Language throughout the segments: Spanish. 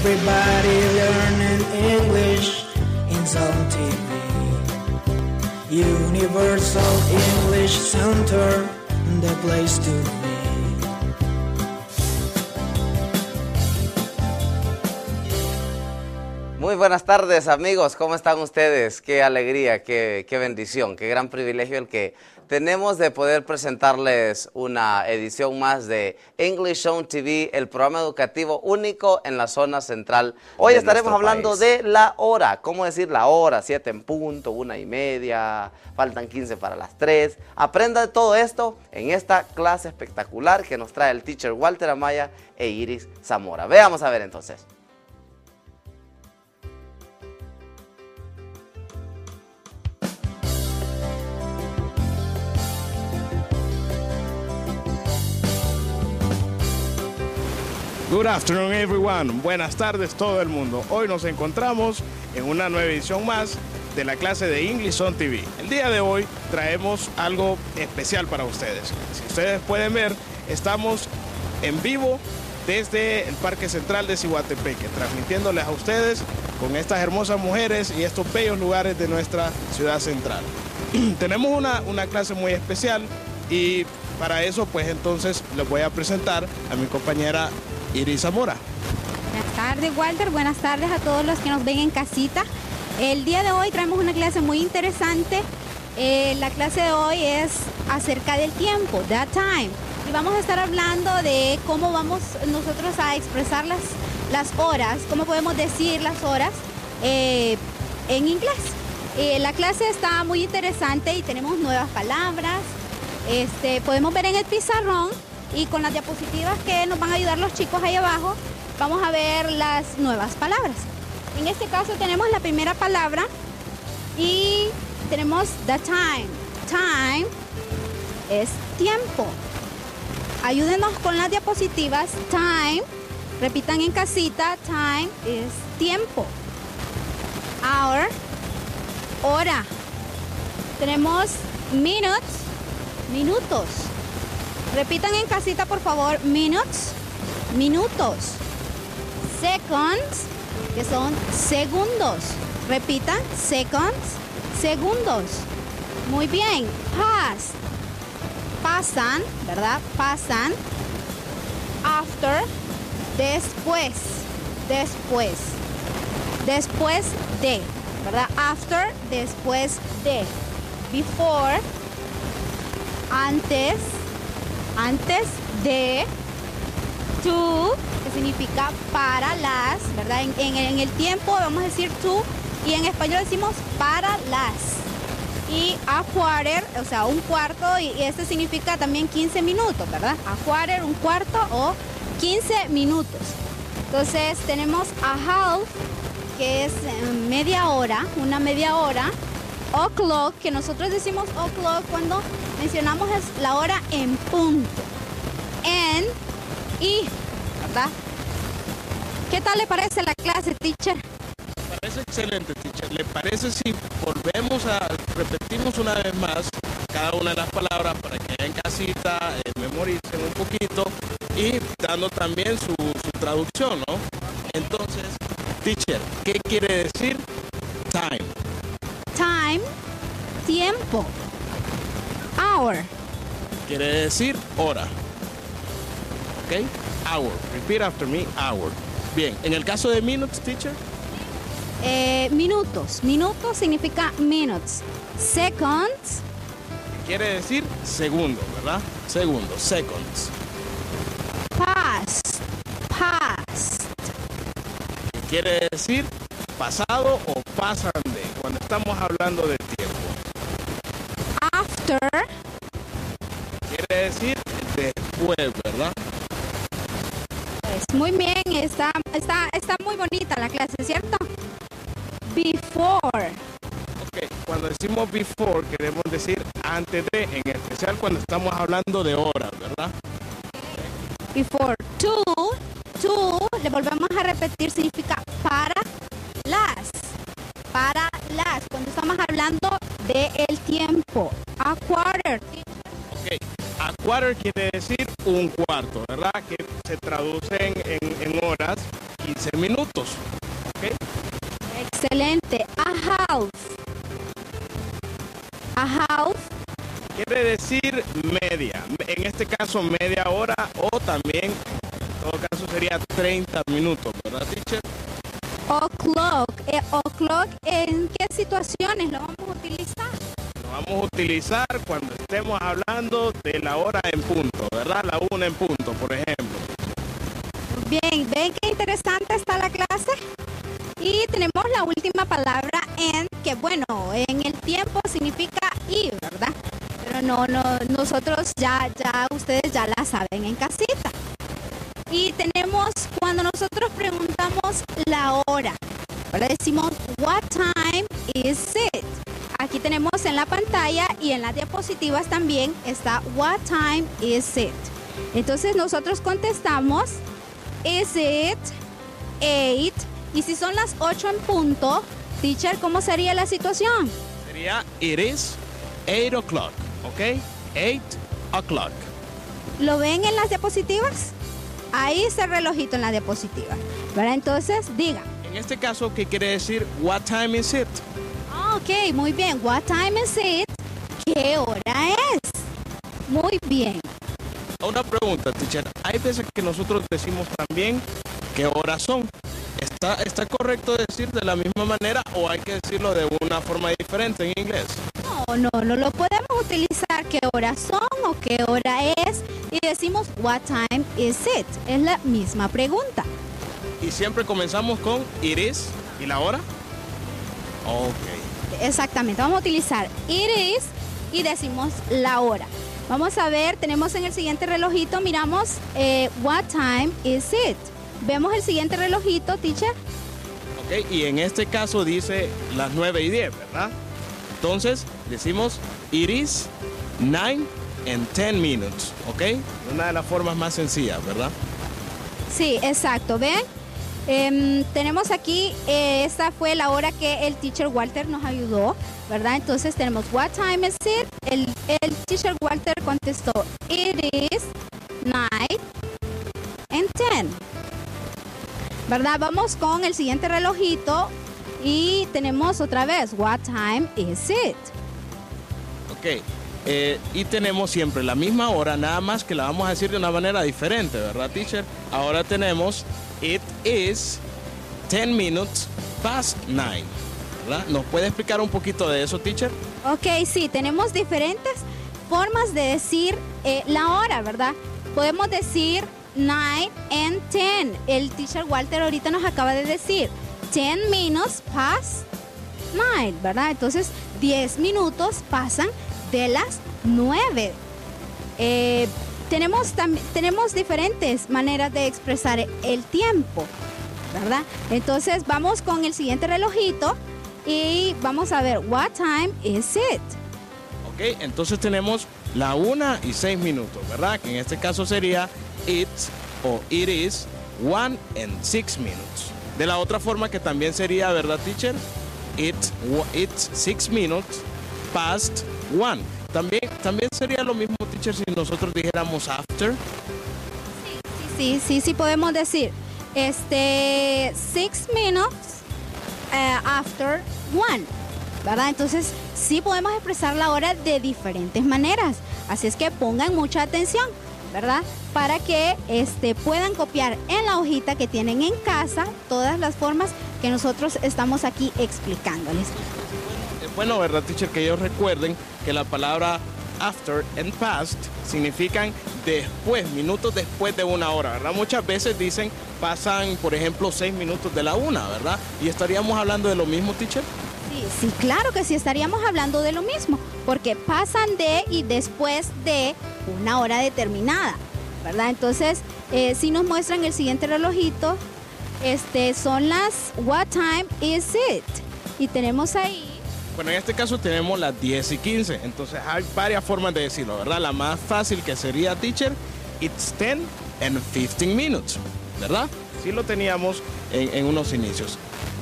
Everybody learning English in Zone TV. Universal English Center, the place to be. Muy buenas tardes, amigos, ¿cómo están ustedes? Qué alegría, qué bendición, qué gran privilegio el que tenemos de poder presentarles una edición más de English Zone TV, el programa educativo único en la zona central. Hoy estaremos hablando de la hora, cómo decir la hora, 7 en punto, 1:30, faltan 15 para las 3. Aprenda de todo esto en esta clase espectacular que nos trae el teacher Walter Amaya e Iris Zamora. Veamos a ver entonces. Good afternoon everyone, buenas tardes todo el mundo. Hoy nos encontramos en una nueva edición más de la clase de English Zone TV. El día de hoy traemos algo especial para ustedes. Si ustedes pueden ver, estamos en vivo desde el Parque Central de Ciguatepeque, transmitiéndoles a ustedes con estas hermosas mujeres y estos bellos lugares de nuestra ciudad central. Tenemos una clase muy especial y para eso pues entonces les voy a presentar a mi compañera Iris Zamora. Buenas tardes, Walter. Buenas tardes a todos los que nos ven en casita. El día de hoy traemos una clase muy interesante. La clase de hoy es acerca del tiempo, that time. Y vamos a estar hablando de cómo vamos nosotros a expresar las horas, cómo podemos decir las horas en inglés. La clase está muy interesante y tenemos nuevas palabras. Podemos ver en el pizarrón y con las diapositivas que nos van a ayudar los chicos ahí abajo, vamos a ver las nuevas palabras. En este caso tenemos la primera palabra y tenemos the time. Time es tiempo. Ayúdenos con las diapositivas. Time, repitan en casita, time es tiempo. Hour, hora. Tenemos minutes, minutos. Repitan en casita, por favor, minutes, minutos. Seconds, que son segundos. Repitan, seconds, segundos. Muy bien. Past, pasan, ¿verdad? Pasan. After, después, después. Después de, ¿verdad? After, después de. Before, antes de. To, que significa para las, ¿verdad? En el tiempo vamos a decir to y en español decimos para las. Y a quarter, o sea, un cuarto, y este significa también 15 minutos, ¿verdad? A quarter, un cuarto o 15 minutos. Entonces tenemos a half, que es media hora, una media hora. O'clock, que nosotros decimos o'clock cuando mencionamos la hora en punto. En y, ¿verdad? ¿Qué tal le parece la clase, teacher? Me parece excelente, teacher. ¿Le parece si repetimos una vez más cada una de las palabras para que en casita memoricen un poquito y dando también su traducción, ¿no? Entonces, teacher, ¿qué quiere decir time? Time, tiempo. Hour. Quiere decir hora. ¿Ok? Hour. Repeat after me, hour. Bien, en el caso de minutes, teacher. Minutos. Minutos significa minutes. Seconds. Quiere decir segundo, ¿verdad? Segundo, seconds. Past. Past. Quiere decir pasado o pasan de, cuando estamos hablando de tiempo. After. Quiere decir después, ¿verdad? Pues muy bien, está muy bonita la clase, ¿cierto? Before. Ok, cuando decimos before queremos decir antes de, en especial cuando estamos hablando de horas, ¿verdad? Before. To, le volvemos a repetir, significa para las. Para las, cuando estamos hablando del tiempo. A quarter. Ok, a quarter quiere decir un cuarto, ¿verdad? Que se traduce en en horas 15 minutos. ¿Ok? Excelente. A half. A half. Quiere decir media. En este caso, media hora o también, en todo caso, sería 30 minutos, ¿verdad, teacher? O'clock. O'clock, ¿en qué situaciones lo vamos a utilizar? Lo vamos a utilizar cuando estemos hablando de la hora en punto, ¿verdad? La 1 en punto, por ejemplo. Bien, ¿ven qué interesante está la clase? Y tenemos la última palabra en, que bueno, en el tiempo significa y, ¿verdad? Pero no, nosotros ustedes ya la saben en casita. Y tenemos, cuando nosotros preguntamos la hora, ahora decimos, what time is it? Aquí tenemos en la pantalla y en las diapositivas también está, what time is it? Entonces nosotros contestamos, is it 8? Y si son las 8 en punto, teacher, ¿cómo sería la situación? Sería, it is 8 o'clock, ¿ok? 8 o'clock. ¿Lo ven en las diapositivas? Ahí está el relojito en la diapositiva, ¿verdad? Entonces, digan. En este caso, ¿qué quiere decir what time is it? Ok, muy bien. What time is it? ¿Qué hora es? Muy bien. Una pregunta, teacher. Hay veces que nosotros decimos también qué horas son. ¿Está correcto decir de la misma manera o hay que decirlo de una forma diferente en inglés? No lo podemos utilizar qué horas son o qué hora es y decimos what time is it. Es la misma pregunta. Y siempre comenzamos con it is y la hora. Ok. Exactamente, vamos a utilizar it is y decimos la hora. Vamos a ver, tenemos en el siguiente relojito, miramos what time is it. Vemos el siguiente relojito, teacher. Ok, y en este caso dice las 9:10, ¿verdad? Entonces decimos it is 9 and 10 minutes, ¿ok? Una de las formas más sencillas, ¿verdad? Sí, exacto, ¿ven? Tenemos aquí, esta fue la hora que el teacher Walter nos ayudó, ¿verdad? Entonces tenemos what time is it. El teacher Walter contestó it is 9 and 10. ¿Verdad? Vamos con el siguiente relojito y tenemos otra vez what time is it. Ok, y tenemos siempre la misma hora, nada más que la vamos a decir de una manera diferente, ¿verdad, teacher? Ahora tenemos it is 10 minutes past 9, ¿verdad? ¿Nos puede explicar un poquito de eso, teacher? Ok, sí, tenemos diferentes formas de decir la hora, ¿verdad? Podemos decir 9 and 10. El teacher Walter ahorita nos acaba de decir 10 minutes past 9, ¿verdad? Entonces 10 minutos pasan de las 9. Tenemos diferentes maneras de expresar el tiempo, ¿verdad? Entonces vamos con el siguiente relojito y vamos a ver what time is it. Ok, entonces tenemos la 1 y 6 minutos, ¿verdad? Que en este caso sería it's o it is 1 and 6 minutes. De la otra forma que también sería, ¿verdad, teacher? It's 6 minutes past 1. También sería lo mismo, teacher, si nosotros dijéramos after. Sí, podemos decir 6 minutes after 1, ¿verdad? Entonces sí podemos expresar la hora de diferentes maneras. Así es que pongan mucha atención, ¿verdad? Para que puedan copiar en la hojita que tienen en casa todas las formas que nosotros estamos aquí explicándoles. Bueno, ¿verdad, teacher? Que ellos recuerden que la palabra after and past significan después, minutos después de una hora, ¿verdad? Muchas veces dicen, pasan, por ejemplo, 6 minutos de la 1, ¿verdad? ¿Y estaríamos hablando de lo mismo, teacher? Sí, claro que sí, estaríamos hablando de lo mismo, porque pasan de y después de una hora determinada, ¿verdad? Entonces, si nos muestran el siguiente relojito, son las what time is it? Y tenemos ahí. Bueno, en este caso tenemos las 10 y 15, entonces hay varias formas de decirlo, ¿verdad? La más fácil que sería, teacher, it's 10 and 15 minutes, ¿verdad? Sí lo teníamos en unos inicios.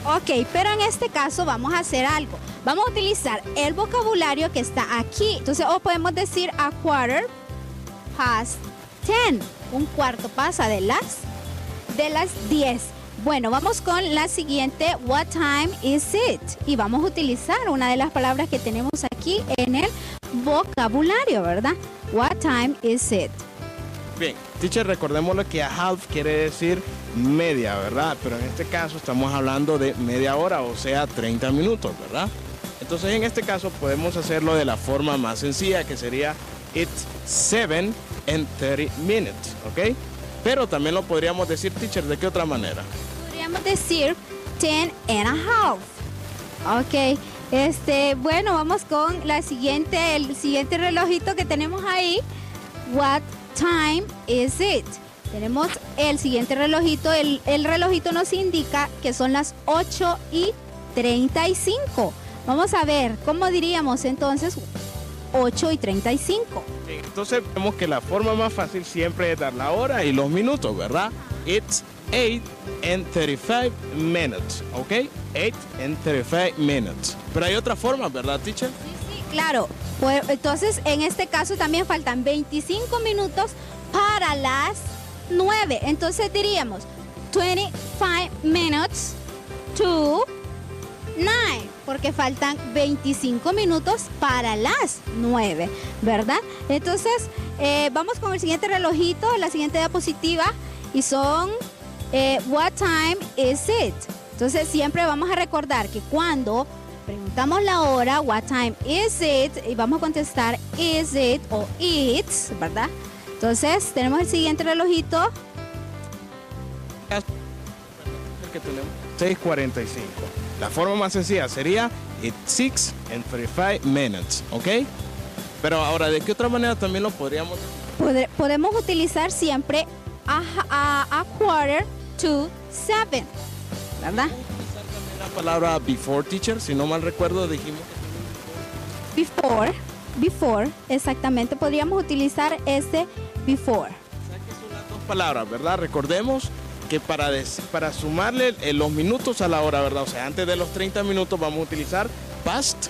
Ok, pero en este caso vamos a hacer algo. Vamos a utilizar el vocabulario que está aquí. Entonces, o podemos decir a quarter past 10. Un cuarto pasa de las de las 10. Bueno, vamos con la siguiente. What time is it? Y vamos a utilizar una de las palabras que tenemos aquí en el vocabulario, ¿verdad? What time is it? Bien, teacher, recordémoslo que a half quiere decir media, ¿verdad? Pero en este caso estamos hablando de media hora, o sea, 30 minutos, ¿verdad? Entonces, en este caso podemos hacerlo de la forma más sencilla, que sería it's 7:30 minutes, ¿ok? Pero también lo podríamos decir, teacher, ¿de qué otra manera? Podríamos decir 10 and a half. Ok, bueno, vamos con el siguiente relojito que tenemos ahí. What time is it? Tenemos el siguiente relojito. El relojito nos indica que son las 8:35. Vamos a ver, ¿cómo diríamos entonces 8:35? Entonces vemos que la forma más fácil siempre es dar la hora y los minutos, ¿verdad? It's 8:35 minutes, ¿ok? 8:35 minutes. Pero hay otra forma, ¿verdad, teacher? Sí, claro. Pues, entonces, en este caso también faltan 25 minutos para las 9. Entonces diríamos 25 minutes to 9, porque faltan 25 minutos para las 9, ¿verdad? Entonces, vamos con el siguiente relojito, la siguiente diapositiva, y son what time is it? Entonces, siempre vamos a recordar que cuando preguntamos la hora, what time is it, y vamos a contestar is it o it's, ¿verdad? Entonces, tenemos el siguiente relojito. Que tenemos 6:45. La forma más sencilla sería it's 6:35 minutes, ¿ok? Pero ahora, ¿de qué otra manera también lo podríamos decir? Podemos utilizar siempre a quarter to 7, ¿verdad? Utilizar también la palabra before, teacher, si no mal recuerdo dijimos que Before, exactamente, podríamos utilizar ese before. o sea que son las dos palabras, ¿verdad? Recordemos que para sumarle los minutos a la hora, ¿verdad? O sea, antes de los 30 minutos vamos a utilizar past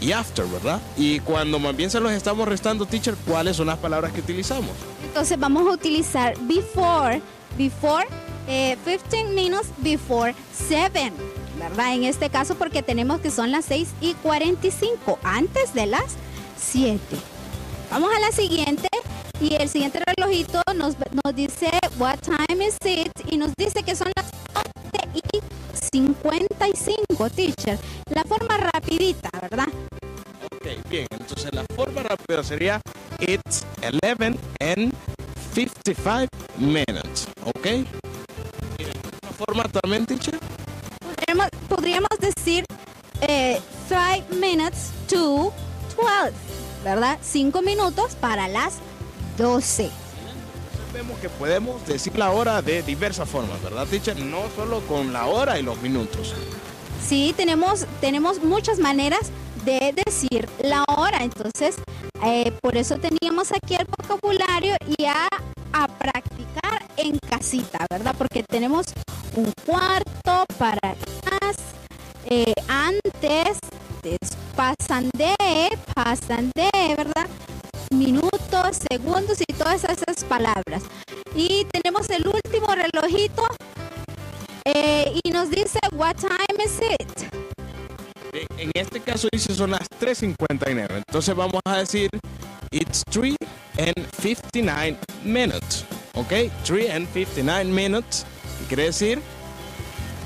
y after, ¿verdad? Y cuando más bien se los estamos restando, teacher, ¿cuáles son las palabras que utilizamos? Entonces vamos a utilizar before, 15 minutes before 7, ¿verdad? En este caso porque tenemos que son las 6:45, antes de las 7. Vamos a la siguiente. Y el siguiente relojito nos dice what time is it, y nos dice que son las 11:55, teacher. La forma rapidita, ¿verdad? Ok, bien. Entonces la forma rápida sería it's 11:55 minutes, ¿ok? ¿Y de otra forma también, teacher? Podríamos decir 5 minutes to 12, ¿verdad? 5 minutos para las 12. Entonces vemos que podemos decir la hora de diversas formas, ¿verdad, teacher? No solo con la hora y los minutos. Sí, tenemos muchas maneras de decir la hora. Entonces, por eso teníamos aquí el vocabulario y a practicar en casita, ¿verdad? Porque tenemos un cuarto para las, antes, pasan de, ¿verdad? Minutos, segundos y todas esas palabras. Y tenemos el último relojito y nos dice what time is it. En este caso dice son las 3:59. Entonces vamos a decir it's 3:59 minutes. ¿Ok? 3:59 minutes. ¿Qué quiere decir?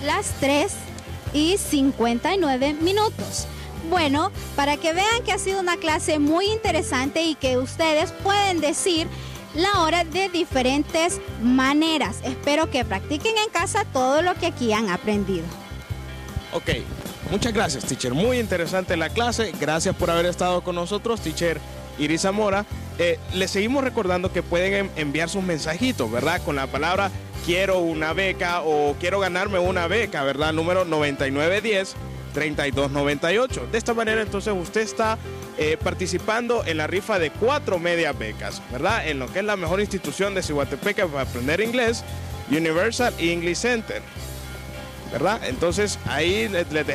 Las 3:59 minutos. Bueno, para que vean que ha sido una clase muy interesante y que ustedes pueden decir la hora de diferentes maneras. Espero que practiquen en casa todo lo que aquí han aprendido. Ok, muchas gracias, teacher. Muy interesante la clase. Gracias por haber estado con nosotros, teacher Iris Zamora. Les seguimos recordando que pueden enviar sus mensajitos, ¿verdad? Con la palabra quiero una beca o quiero ganarme una beca, ¿verdad? Número 9910-3298. De esta manera, entonces, usted está participando en la rifa de 4 medias becas, ¿verdad? En lo que es la mejor institución de Ciguatepeque para aprender inglés, Universal English Center, ¿verdad? Entonces, ahí les